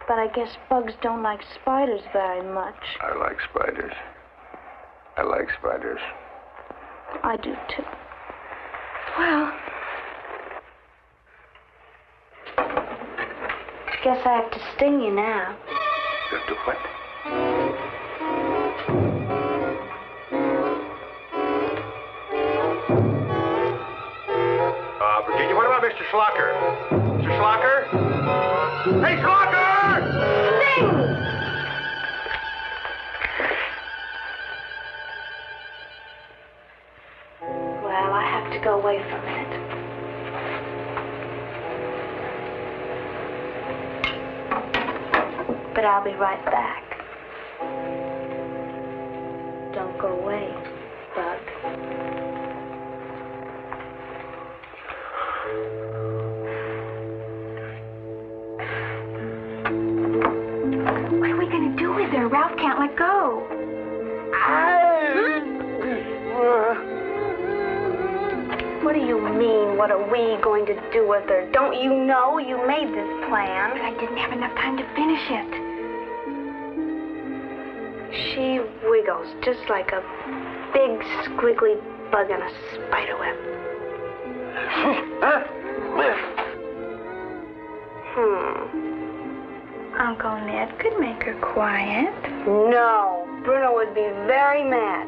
But I guess bugs don't like spiders very much. I like spiders. I like spiders. I do too. Well, guess I have to sting you now. You have to what? Virginia, what about Mr. Schlocker? Mr. Schlocker? Hey, Schlocker! Sting! Well, I have to go away for a minute. But I'll be right back. Don't go away, bug. What are we going to do with her? Ralph can't let go. What do you mean, what are we going to do with her? Don't you know you made this plan? But I didn't have enough time to finish it. She wiggles just like a big squiggly bug in a spider web. Uncle Ned could make her quiet. No, Bruno would be very mad.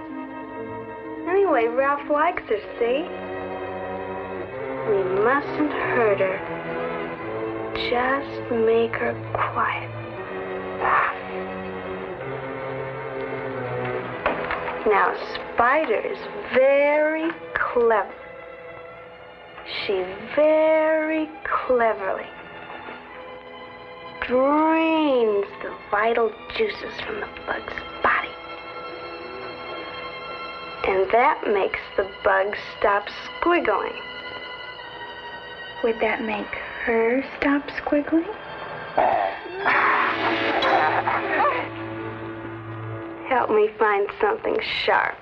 Anyway, Ralph likes her, see? We mustn't hurt her. Just make her quiet. Now, Spider is very clever. She very cleverly drains the vital juices from the bug's body. And that makes the bug stop squiggling. Would that make her stop squiggling? Help me find something sharp.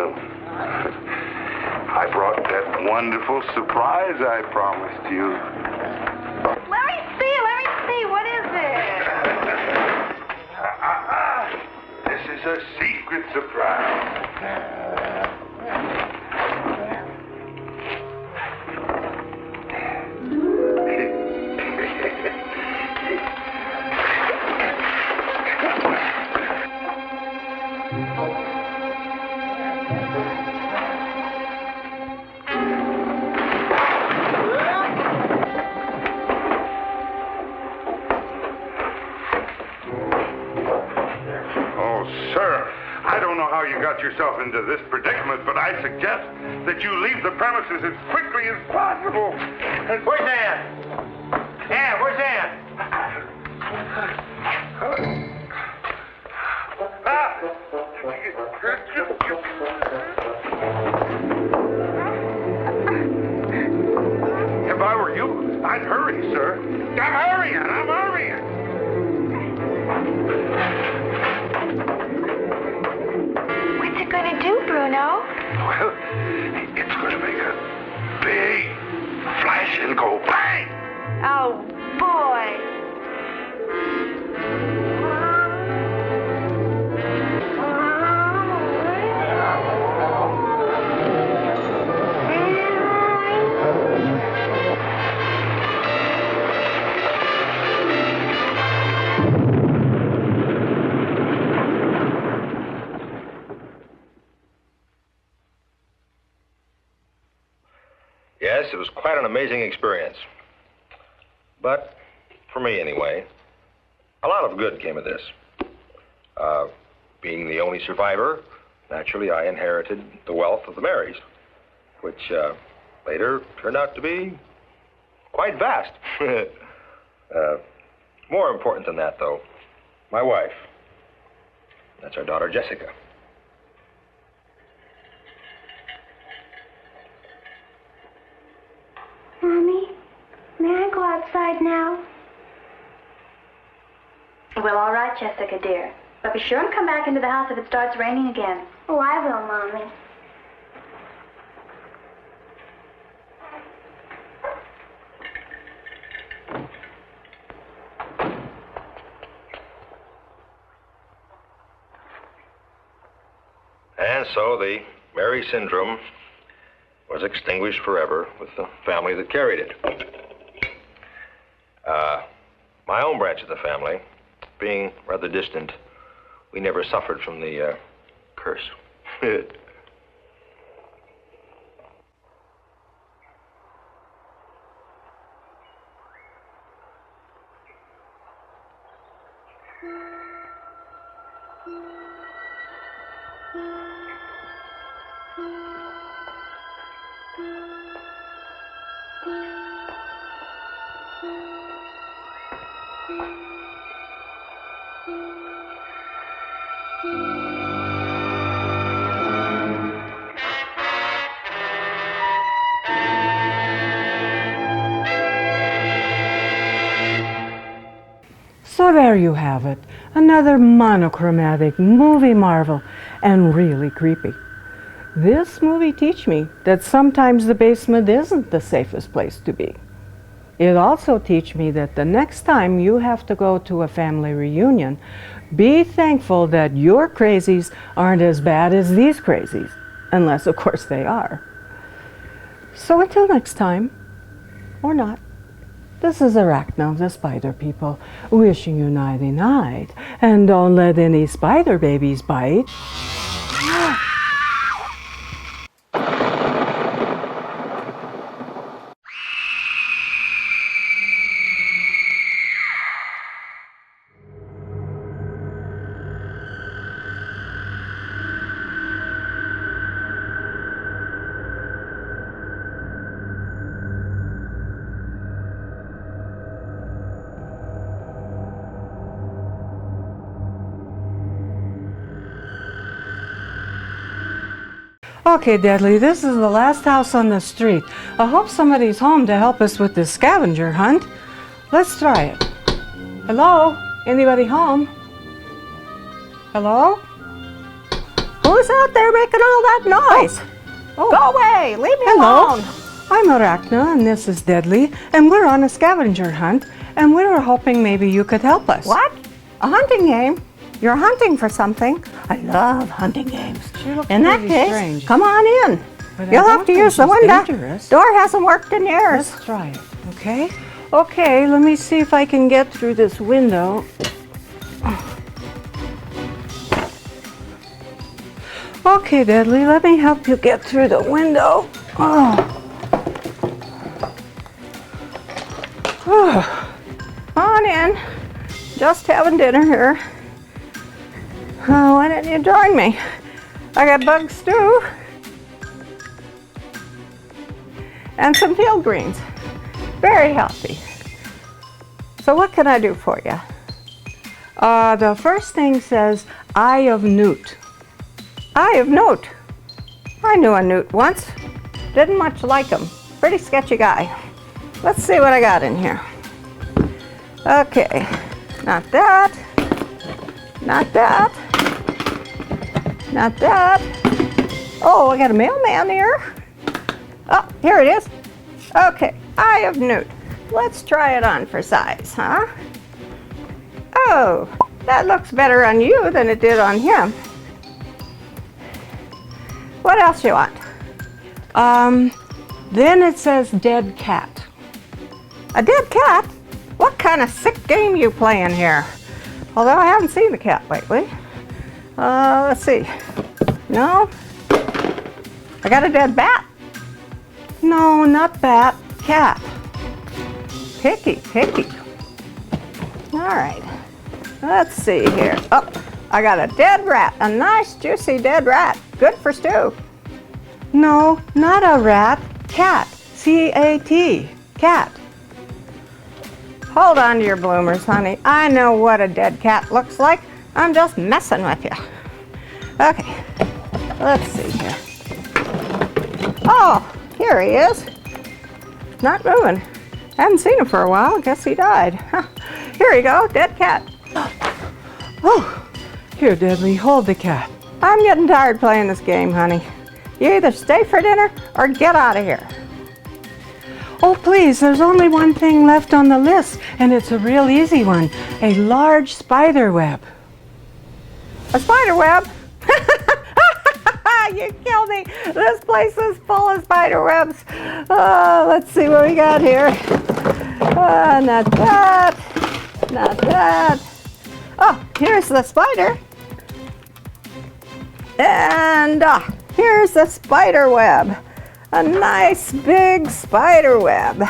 yourself? I brought that wonderful surprise I promised you. Let me see. What is it? This is a secret surprise. Yourself into this predicament, but I suggest that you leave the premises as quickly as possible. Where's Ann? Ann, where's Ann? If I were you, I'd hurry, sir. I'm hurrying. What's it gonna do, Bruno? Well, it's going to make a big flash and go bang. Oh, boy. Yes, it was quite an amazing experience. But, for me anyway, a lot of good came of this. Being the only survivor, naturally I inherited the wealth of the Marys, which later turned out to be quite vast. More important than that, though, my wife. That's our daughter, Jessica. Mommy, may I go outside now? Well, all right, Jessica, dear. But be sure and come back into the house if it starts raining again. Oh, I will, Mommy. And so the Mary syndrome was extinguished forever with the family that carried it. My own branch of the family, being rather distant, we never suffered from the curse. So there you have it, another monochromatic movie marvel, and really creepy. This movie teach me that sometimes the basement isn't the safest place to be. It also teach me that the next time you have to go to a family reunion, be thankful that your crazies aren't as bad as these crazies, unless of course they are. So until next time, or not. This is Arachna of the Spider People, wishing you nighty-night, and don't let any spider babies bite. Okay, Deadly, this is the last house on the street. I hope somebody's home to help us with this scavenger hunt. Let's try it. Hello? Anybody home? Hello? Who's out there making all that noise? Oh. Go away! Leave me Hello. alone! I'm Arachna, and this is Deadly, and we're on a scavenger hunt, and we were hoping maybe you could help us. What? A hunting game? You're hunting for something? I love hunting games. She looks In that pretty case, strange. come on in. But I You'll don't have to think use the she's window. dangerous. Door hasn't worked in years. Let's try it, okay? Okay, let me see if I can get through this window. Okay, Deadly, let me help you get through the window. On in. Just having dinner here. Why didn't you join me? I got bug stew and some field greens. Very healthy. So what can I do for you? The first thing says Eye of Newt. Eye of Newt. I knew a newt once. Didn't much like him. Pretty sketchy guy. Let's see what I got in here. Okay. Not that. Not that. Not that. Oh, I got a mailman here. Oh, here it is. Okay, Eye of Newt. Let's try it on for size, huh? Oh, that looks better on you than it did on him. What else you want? Then it says Dead Cat. A dead cat? What kind of sick game you playing here? Although I haven't seen the cat lately. Let's see. No? I got a dead bat. No, not bat, cat. Picky, picky. All right. Let's see here. Oh, I got a dead rat. A nice, juicy dead rat. Good for stew. No, not a rat, cat. C-A-T, cat. Hold on to your bloomers, honey. I know what a dead cat looks like. I'm just messing with you. Okay, let's see here. Oh, here he is. Not moving. Haven't seen him for a while. I guess he died. Huh. Here you go, dead cat. Oh, here, Deadly, hold the cat. I'm getting tired playing this game, honey. You either stay for dinner or get out of here. Oh, please, there's only one thing left on the list, and it's a real easy one. A large spider web. A spider web? You killed me. This place is full of spider webs. Let's see what we got here. Not that. Not that. Oh, here's the spider. And here's the spider web. A nice big spider web.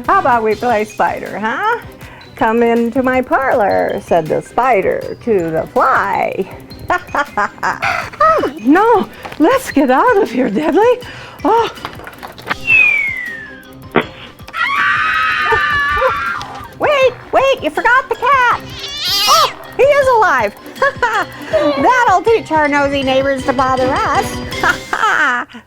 How about we play spider, huh? Come into my parlor, said the spider to the fly. No, let's get out of here, Deadly. Oh. Wait, you forgot the cat. Oh, he is alive. That'll teach our nosy neighbors to bother us.